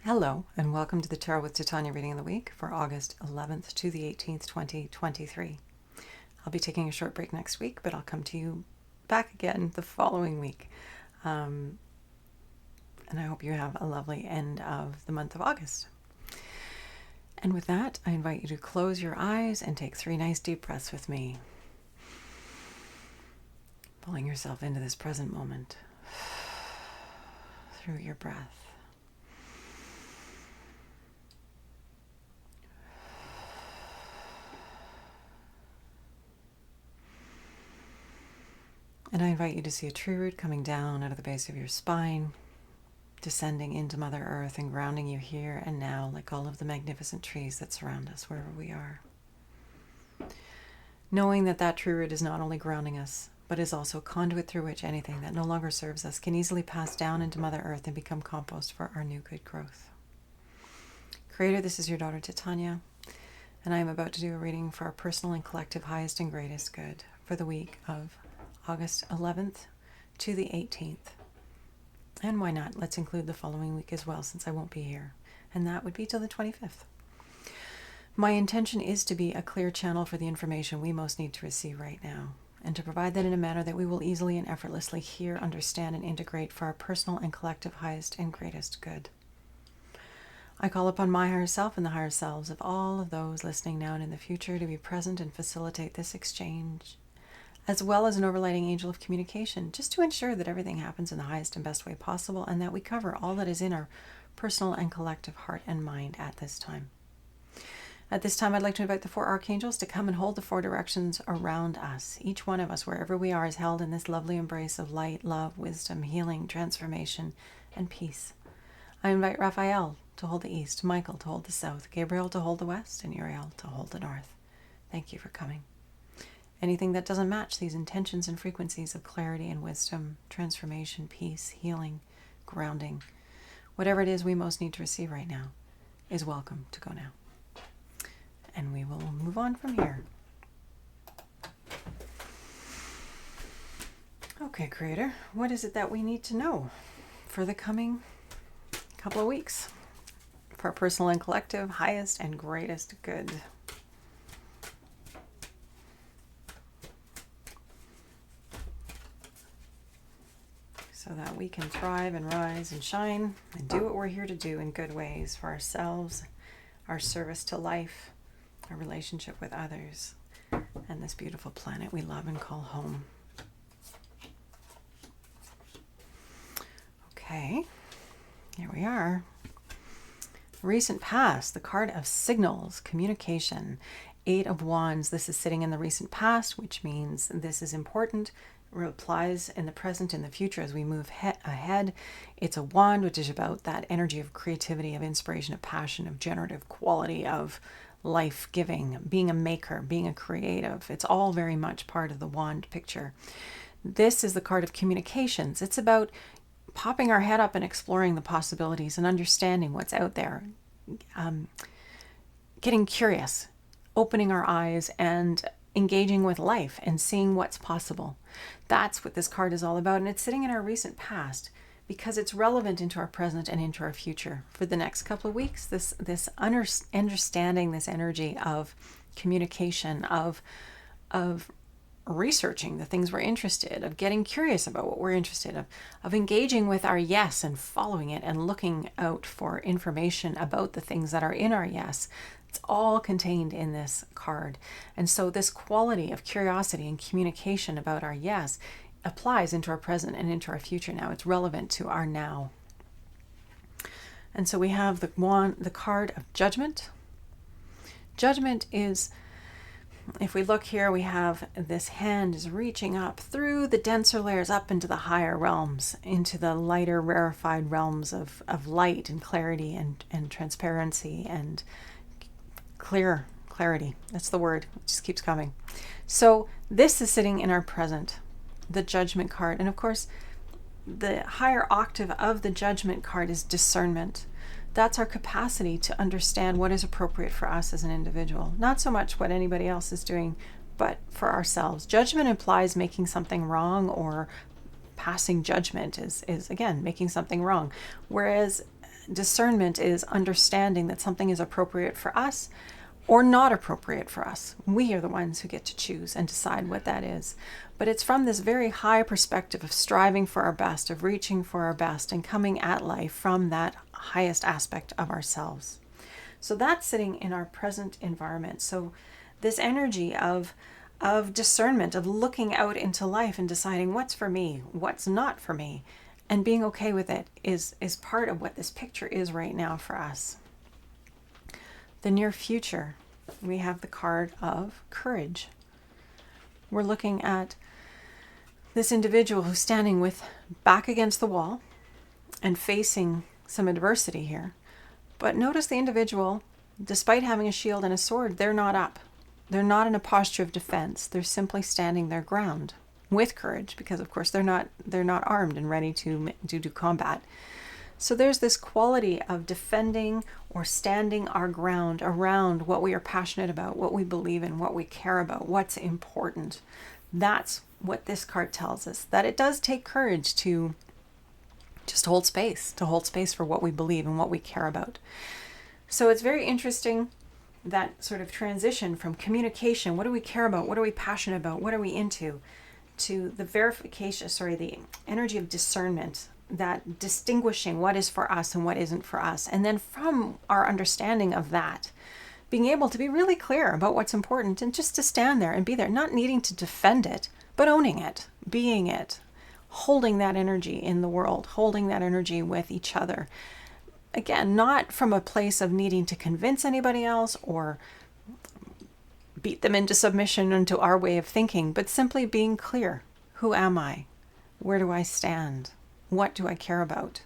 Hello, and welcome to the Tarot with Titania reading of the week for August 11th to the 18th, 2023. I'll be taking a short break next week, but I'll come to you back again the following week. And I hope you have a lovely end of the month of August. And with that, I invite you to close your eyes and take 3 nice deep breaths with me. Pulling yourself into this present moment through your breath. And I invite you to see a tree root coming down out of the base of your spine, descending into Mother Earth and grounding you here and now, like all of the magnificent trees that surround us wherever we are. Knowing that that tree root is not only grounding us, but is also a conduit through which anything that no longer serves us can easily pass down into Mother Earth and become compost for our new good growth. Creator, this is your daughter Titania, and I am about to do a reading for our personal and collective highest and greatest good for the week of August 11th to the 18th. And why not? Let's include the following week as well, since I won't be here. And that would be till the 25th. My intention is to be a clear channel for the information we most need to receive right now, and to provide that in a manner that we will easily and effortlessly hear, understand, and integrate for our personal and collective highest and greatest good. I call upon my higher self and the higher selves of all of those listening now and in the future to be present and facilitate this exchange, as well as an overriding angel of communication, just to ensure that everything happens in the highest and best way possible, and that we cover all that is in our personal and collective heart and mind at this time. At this time, I'd like to invite the 4 archangels to come and hold the 4 directions around us. Each one of us, wherever we are, is held in this lovely embrace of light, love, wisdom, healing, transformation, and peace. I invite Raphael to hold the east, Michael to hold the south, Gabriel to hold the west, and Uriel to hold the north. Thank you for coming. Anything that doesn't match these intentions and frequencies of clarity and wisdom, transformation, peace, healing, grounding, whatever it is we most need to receive right now, is welcome to go now. And we will move on from here. Okay, Creator, what is it that we need to know for the coming couple of weeks for our personal and collective highest and greatest good? So that we can thrive and rise and shine and do what we're here to do in good ways for ourselves, our service to life, our relationship with others, and this beautiful planet we love and call home. Okay, here we are. Recent past, the card of signals, communication, 8 of Wands. This is sitting in the recent past, which means this is important. Applies in the present and the future as we move ahead. It's a wand, which is about that energy of creativity, of inspiration, of passion, of generative quality, of life-giving, being a maker, being a creative. It's all very much part of the wand picture. This is the card of communications. It's about popping our head up and exploring the possibilities and understanding what's out there. Getting curious, opening our eyes, and engaging with life and seeing what's possible. That's what this card is all about, and it's sitting in our recent past because it's relevant into our present and into our future. For the next couple of weeks, this understanding, this energy of communication, of researching the things we're interested, of getting curious about what we're interested of engaging with our yes and following it and looking out for information about the things that are in our yes. It's all contained in this card. And so this quality of curiosity and communication about our yes applies into our present and into our future now. It's relevant to our now. And so we have the card of judgment. Judgment is, if we look here, we have this hand is reaching up through the denser layers up into the higher realms, into the lighter, rarefied realms of light and clarity and transparency and clarity. That's the word. It just keeps coming. So this is sitting in our present, the judgment card. And of course, the higher octave of the judgment card is discernment. That's our capacity to understand what is appropriate for us as an individual. Not so much what anybody else is doing, but for ourselves. Judgment implies making something wrong, or passing judgment is again, making something wrong. Whereas discernment is understanding that something is appropriate for us or not appropriate for us. We are the ones who get to choose and decide what that is. But it's from this very high perspective of striving for our best, of reaching for our best, and coming at life from that highest aspect of ourselves. So that's sitting in our present environment. So this energy of discernment, of looking out into life and deciding what's for me, what's not for me, and being okay with it is part of what this picture is right now for us. The near future, we have the card of courage. We're looking at this individual who's standing with back against the wall and facing some adversity here. But notice the individual, despite having a shield and a sword, they're not up. They're not in a posture of defense. They're simply standing their ground with courage, because of course they're not armed and ready to do combat. So there's this quality of defending or standing our ground around what we are passionate about, what we believe in, what we care about, what's important. That's what this card tells us, that it does take courage to just hold space for what we believe and what we care about. So it's very interesting, that sort of transition from communication, what do we care about, what are we passionate about, what are we into, to the energy of discernment, that distinguishing what is for us and what isn't for us. And then from our understanding of that, being able to be really clear about what's important and just to stand there and be there, not needing to defend it, but owning it, being it, holding that energy in the world, holding that energy with each other. Again, not from a place of needing to convince anybody else or beat them into submission into our way of thinking, but simply being clear. Who am I? Where do I stand? What do I care about?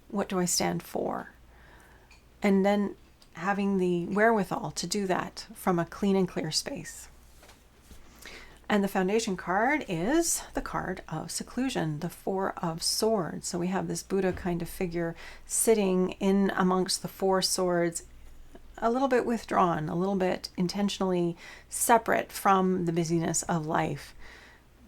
What do I stand for? And then having the wherewithal to do that from a clean and clear space. And the foundation card is the card of seclusion, the Four of Swords. So we have this Buddha kind of figure sitting in amongst the four swords, a little bit withdrawn, a little bit intentionally separate from the busyness of life,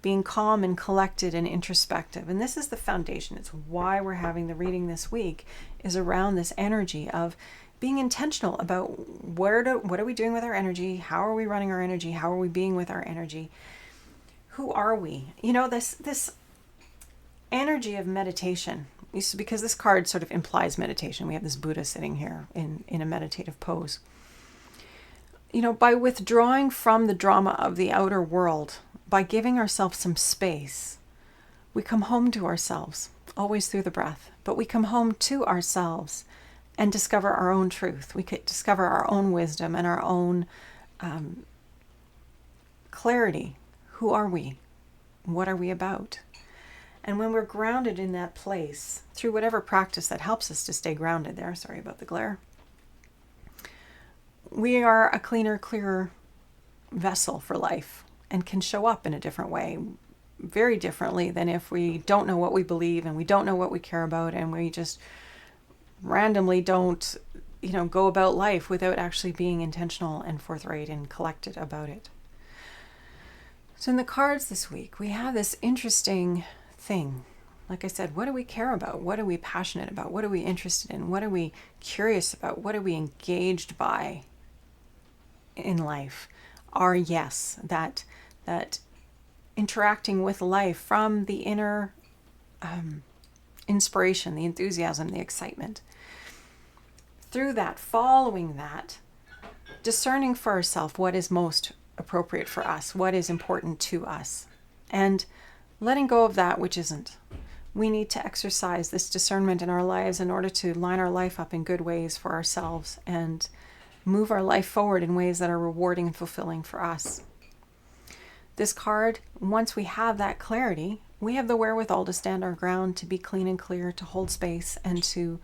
being calm and collected and introspective. And this is the foundation. It's why we're having the reading this week, is around this energy of being intentional about what are we doing with our energy? How are we running our energy? How are we being with our energy? Who are we? You know, this energy of meditation, because this card sort of implies meditation. We have this Buddha sitting here in a meditative pose. You know, by withdrawing from the drama of the outer world, by giving ourselves some space, we come home to ourselves, always through the breath, but we come home to ourselves and discover our own truth. We could discover our own wisdom and our own clarity. Who are we? What are we about? And when we're grounded in that place, through whatever practice that helps us to stay grounded there, sorry about the glare, we are a cleaner, clearer vessel for life and can show up in a different way, very differently than if we don't know what we believe and we don't know what we care about and we just randomly don't, go about life without actually being intentional and forthright and collected about it. So in the cards this week, we have this interesting thing. Like I said, what do we care about? What are we passionate about? What are we interested in? What are we curious about? What are we engaged by in life? Our yes, that interacting with life from the inner inspiration, the enthusiasm, the excitement. Through that, following that, discerning for ourselves what is most appropriate for us, what is important to us, and letting go of that which isn't. We need to exercise this discernment in our lives in order to line our life up in good ways for ourselves and move our life forward in ways that are rewarding and fulfilling for us. This card, once we have that clarity, we have the wherewithal to stand our ground, to be clean and clear, to hold space, and to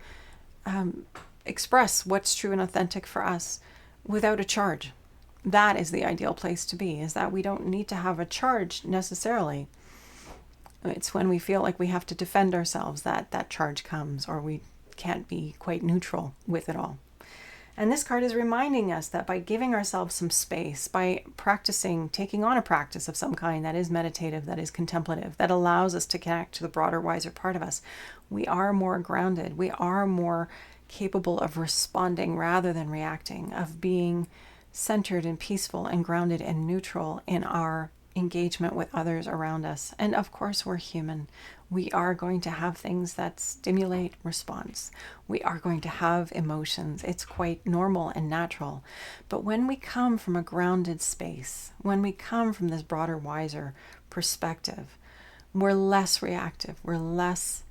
express what's true and authentic for us without a charge. That is the ideal place to be, is that we don't need to have a charge necessarily. It's when we feel like we have to defend ourselves that charge comes, or we can't be quite neutral with it all. And this card is reminding us that by giving ourselves some space, by practicing, taking on a practice of some kind that is meditative, that is contemplative, that allows us to connect to the broader, wiser part of us, we are more grounded. We are more capable of responding rather than reacting, of being centered and peaceful and grounded and neutral in our engagement with others around us. And of course, we're human. We are going to have things that stimulate response. We are going to have emotions. It's quite normal and natural. But when we come from a grounded space, when we come from this broader, wiser perspective, we're less reactive. We're less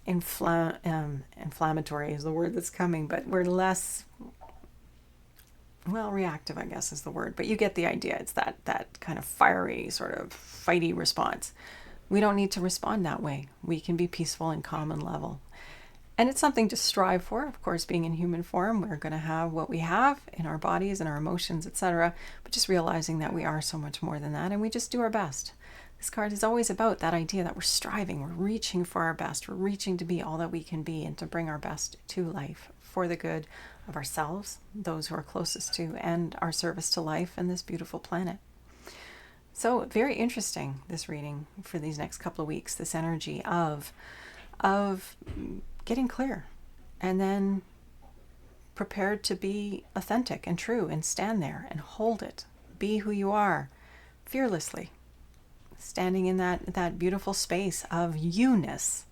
inflammatory is the word that's coming, but we're less, well, reactive, I guess is the word, but you get the idea. It's that kind of fiery, sort of fighty response. We don't need to respond that way. We can be peaceful and calm and level. And it's something to strive for. Of course, being in human form, we're going to have what we have in our bodies and our emotions, etc. But just realizing that we are so much more than that, and we just do our best. This card is always about that idea that we're striving, we're reaching for our best, we're reaching to be all that we can be and to bring our best to life for the good of ourselves, those who are closest to, and our service to life and this beautiful planet. So very interesting, this reading for these next couple of weeks, this energy of getting clear and then prepared to be authentic and true and stand there and hold it. Be who you are fearlessly, standing in that beautiful space of you-ness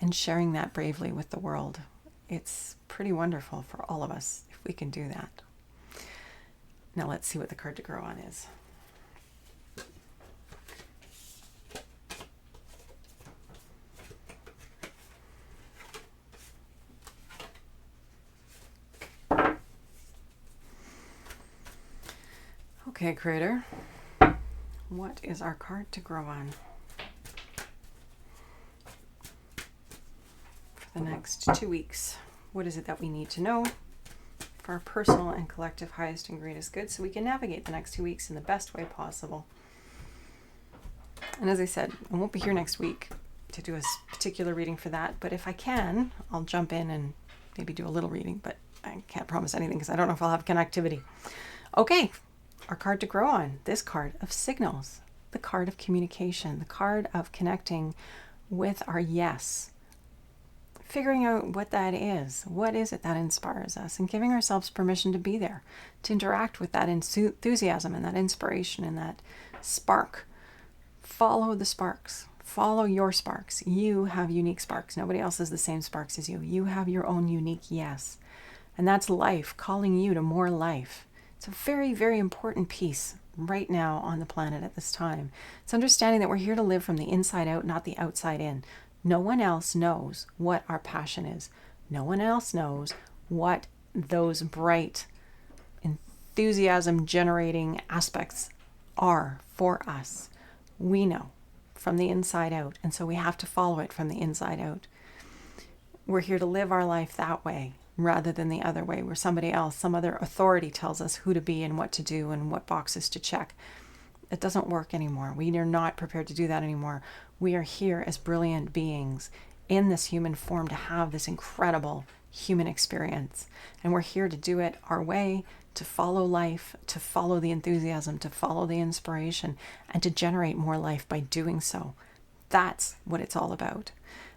and sharing that bravely with the world. It's pretty wonderful for all of us if we can do that. Now let's see what the card to grow on is. Okay, Creator. What is our card to grow on for the next 2 weeks? What is it that we need to know for our personal and collective highest and greatest good so we can navigate the next 2 weeks in the best way possible? And as I said, I won't be here next week to do a particular reading for that, but if I can, I'll jump in and maybe do a little reading, but I can't promise anything because I don't know if I'll have connectivity. Okay. Our card to grow on, this card of signals, the card of communication, the card of connecting with our yes, figuring out what that is. What is it that inspires us? And giving ourselves permission to be there, to interact with that enthusiasm and that inspiration and that spark. Follow the sparks. Follow your sparks. You have unique sparks. Nobody else has the same sparks as you. You have your own unique yes. And that's life, calling you to more life. It's a very, very important piece right now on the planet at this time. It's understanding that we're here to live from the inside out, not the outside in. No one else knows what our passion is. No one else knows what those bright, enthusiasm-generating aspects are for us. We know from the inside out, and so we have to follow it from the inside out. We're here to live our life that way, rather than the other way where somebody else, some other authority tells us who to be and what to do and what boxes to check. It doesn't work anymore. We are not prepared to do that anymore. We are here as brilliant beings in this human form to have this incredible human experience. And we're here to do it our way, to follow life, to follow the enthusiasm, to follow the inspiration, and to generate more life by doing so. That's what it's all about.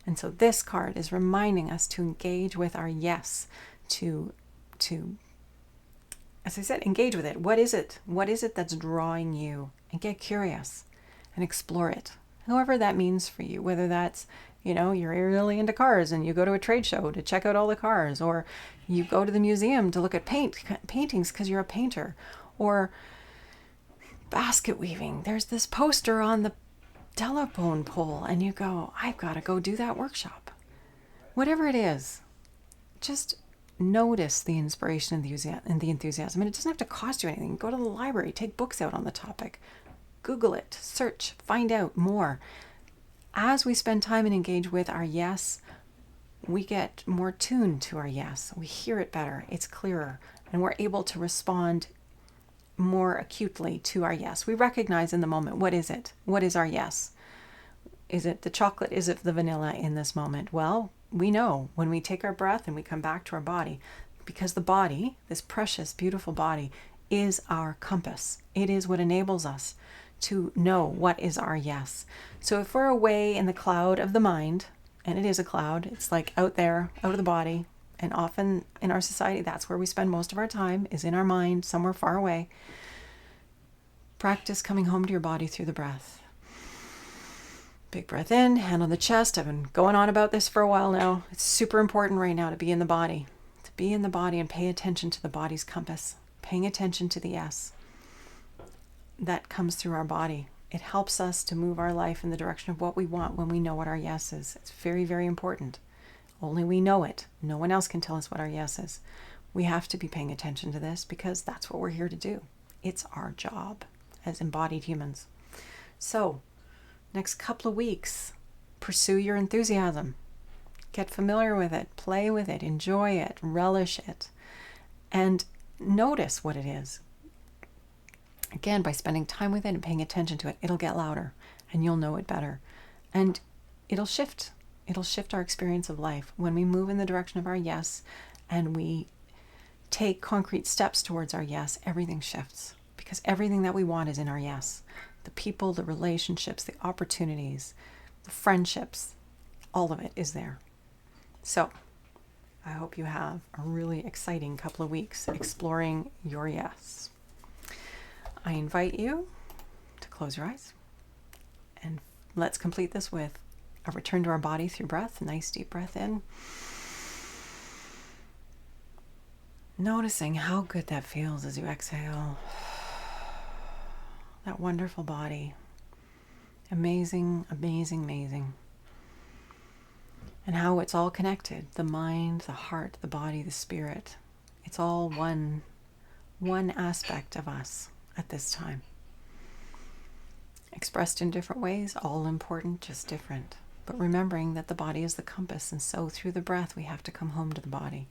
And so this card is reminding us to engage with our yes, to as I said, engage with it. What is it? What is it that's drawing you? And get curious and explore it. However that means for you, whether that's, you're really into cars and you go to a trade show to check out all the cars, or you go to the museum to look at paintings because you're a painter, or basket weaving. There's this poster on the telephone pole and you go, I've got to go do that workshop. Whatever it is, just notice the inspiration and the enthusiasm. And it doesn't have to cost you anything. Go to the library, take books out on the topic, Google it, search, find out more. As we spend time and engage with our yes, we get more tuned to our yes. We hear it better, it's clearer, and we're able to respond more acutely to our yes. We recognize in the moment, what is it? What is our yes? Is it the chocolate? Is it the vanilla in this moment? Well, we know when we take our breath and we come back to our body, because the body, this precious, beautiful body, is our compass. It is what enables us to know what is our yes. So if we're away in the cloud of the mind, and it is a cloud, it's like out there, out of the body, And often in our society, that's where we spend most of our time, is in our mind, somewhere far away. Practice coming home to your body through the breath. Big breath in, hand on the chest. I've been going on about this for a while now. It's super important right now to be in the body. To be in the body and pay attention to the body's compass. Paying attention to the yes that comes through our body. It helps us to move our life in the direction of what we want when we know what our yes is. It's very, very important. Only we know it. No one else can tell us what our yes is. We have to be paying attention to this because that's what we're here to do. It's our job as embodied humans. So, next couple of weeks, pursue your enthusiasm. Get familiar with it, play with it, enjoy it, relish it, and notice what it is. Again, by spending time with it and paying attention to it, it'll get louder and you'll know it better. And it'll shift. It'll shift our experience of life. When we move in the direction of our yes and we take concrete steps towards our yes, everything shifts. Because everything that we want is in our yes. The people, the relationships, the opportunities, the friendships, all of it is there. So, I hope you have a really exciting couple of weeks exploring your yes. I invite you to close your eyes and let's complete this with a return to our body through breath. Nice deep breath in. Noticing how good that feels as you exhale. That wonderful body. Amazing, amazing, amazing. And how it's all connected. The mind, the heart, the body, the spirit. It's all one aspect of us at this time. Expressed in different ways, all important, just different. But remembering that the body is the compass, and so through the breath we have to come home to the body.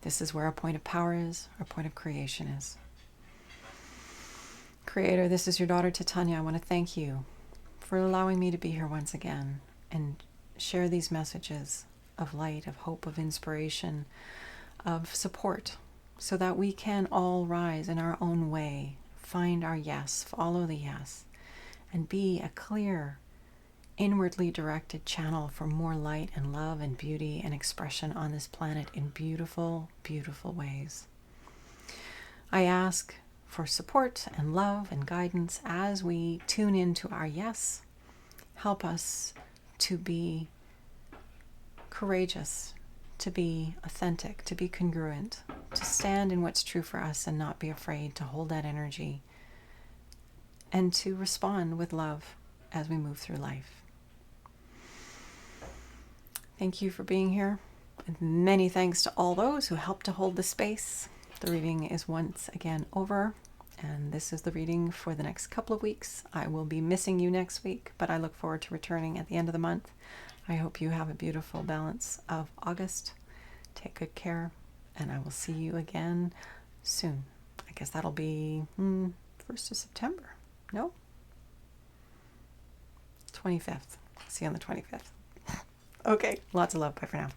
This is where our point of power is, our point of creation is. Creator, this is your daughter Titania. I want to thank you for allowing me to be here once again and share these messages of light, of hope, of inspiration, of support, so that we can all rise in our own way, find our yes, follow the yes, and be a clear, inwardly directed channel for more light and love and beauty and expression on this planet in beautiful, beautiful ways. I ask for support and love and guidance as we tune into our yes. Help us to be courageous, to be authentic, to be congruent, to stand in what's true for us and not be afraid to hold that energy, and to respond with love as we move through life. Thank you for being here, and many thanks to all those who helped to hold the space. The reading is once again over, and this is the reading for the next couple of weeks. I will be missing you next week, but I look forward to returning at the end of the month. I hope you have a beautiful balance of August. Take good care, and I will see you again soon. I guess that'll be 1st of September. No? 25th. See you on the 25th. Okay, lots of love. Bye for now.